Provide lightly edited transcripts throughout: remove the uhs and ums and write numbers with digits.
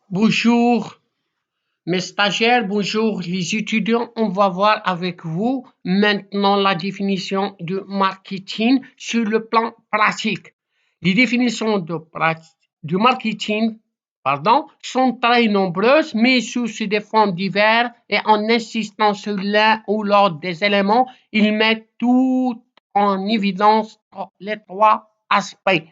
Bonjour mes stagiaires, bonjour les étudiants. On va voir avec vous maintenant la définition de marketing sur le plan pratique. Les définitions de marketing sont très nombreuses, mais sous des formes diverses et en insistant sur l'un ou l'autre des éléments, ils mettent tout en évidence les trois aspects.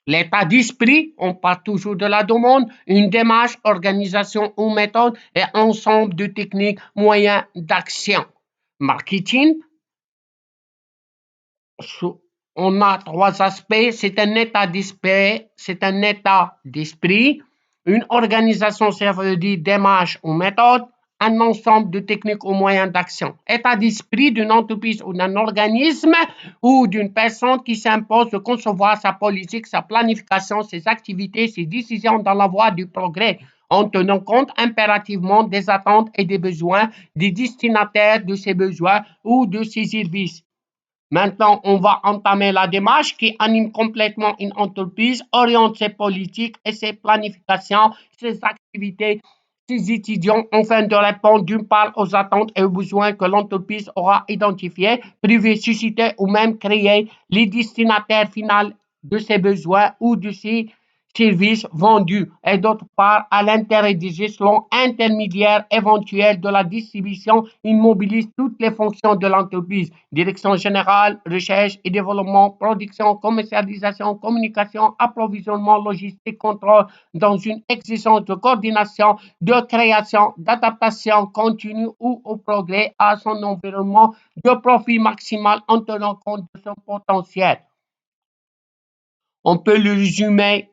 L'état d'esprit, on parle toujours de la demande, une démarche, organisation ou méthode et ensemble de techniques, moyens d'action. Marketing, on a trois aspects, c'est un état d'esprit, une organisation, ça veut dire démarche ou méthode, un ensemble de techniques ou moyens d'action. État d'esprit d'une entreprise ou d'un organisme ou d'une personne qui s'impose de concevoir sa politique, sa planification, ses activités, ses décisions dans la voie du progrès, en tenant compte impérativement des attentes et des besoins des destinataires de ces besoins ou de ces services. Maintenant, on va entamer la démarche qui anime complètement une entreprise, oriente ses politiques et ses planifications, ses activités, ses étudiants, afin de répondre d'une part aux attentes et aux besoins que l'entreprise aura identifiés, privés, suscités ou même créés, les destinataires finaux de ces besoins ou de ces services vendus et d'autre part à l'intérêt des échelons intermédiaires éventuels de la distribution, il mobilise toutes les fonctions de l'entreprise, direction générale, recherche et développement, production, commercialisation, communication, approvisionnement, logistique, contrôle, dans une exigence de coordination, de création, d'adaptation continue ou au progrès à son environnement, de profit maximal en tenant compte de son potentiel. On peut le résumer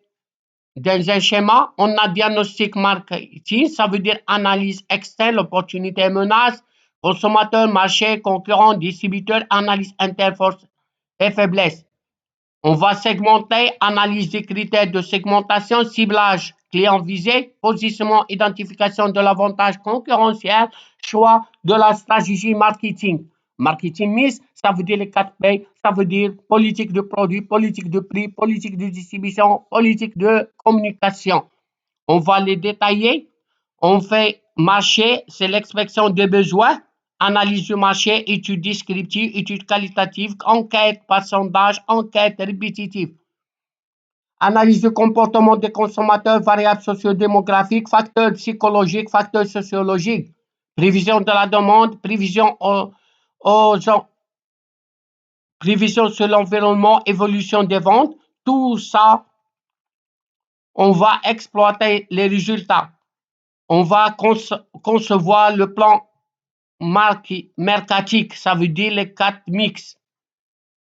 dans un schéma, on a diagnostic marketing, ça veut dire analyse externe, opportunité, menace, consommateur, marché, concurrent, distributeur, analyse interne, force et faiblesse. On va segmenter, analyse des critères de segmentation, ciblage, client visé, positionnement, identification de l'avantage concurrentiel, choix de la stratégie marketing. Marketing mix, ça veut dire les 4 P, ça veut dire politique de produit, politique de prix, politique de distribution, politique de communication. On va les détailler. On fait marché, c'est l'expression des besoins, analyse du marché, étude descriptive, étude qualitative, enquête par sondage, enquête répétitive. Analyse du comportement des consommateurs, variables sociodémographiques, facteurs psychologiques, facteurs sociologiques. Prévision de la demande, aux prévision sur l'environnement, évolution des ventes. Tout ça, on va exploiter les résultats. On va concevoir le plan mercatique, ça veut dire les 4 mix.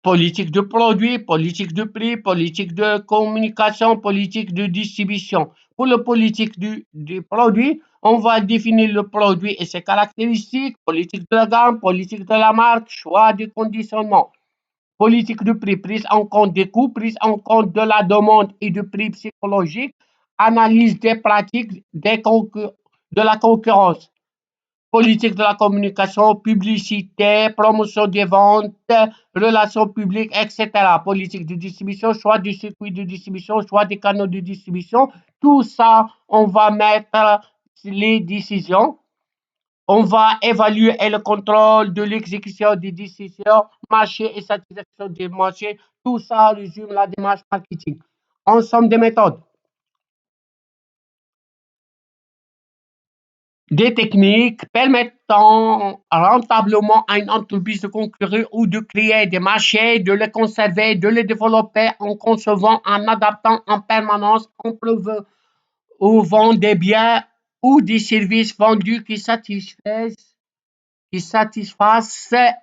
Politique de produit, politique de prix, politique de communication, politique de distribution. Pour le politique du produit, on va définir le produit et ses caractéristiques, politique de la gamme, politique de la marque, choix du conditionnement. Politique de prix, prise en compte des coûts, prise en compte de la demande et du prix psychologique, analyse des pratiques de la concurrence. Politique de la communication, publicité, promotion des ventes, relations publiques, etc. Politique de distribution, choix du circuit de distribution, choix des canaux de distribution. Tout ça, on va mettre les décisions. On va évaluer le contrôle de l'exécution des décisions, marché et satisfaction des marchés. Tout ça résume la démarche marketing. Ensemble des méthodes. Des techniques permettant rentablement à une entreprise de concourir ou de créer des marchés, de les conserver, de les développer en concevant, en adaptant en permanence, en promouvant des biens ou des services vendus qui satisfassent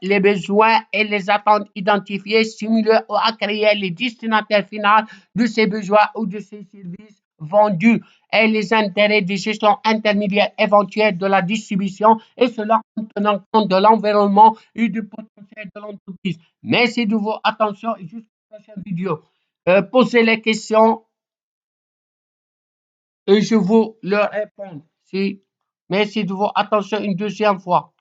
les besoins et les attentes identifiées, stimuler ou à créer les destinataires finaux de ces besoins ou de ces services vendus et les intérêts des gestions intermédiaires éventuels de la distribution, et cela en tenant compte de l'environnement et du potentiel de l'entreprise. Merci de votre attention et jusqu'à la prochaine vidéo. Posez les questions et je vous leur réponds. Merci de votre attention une deuxième fois.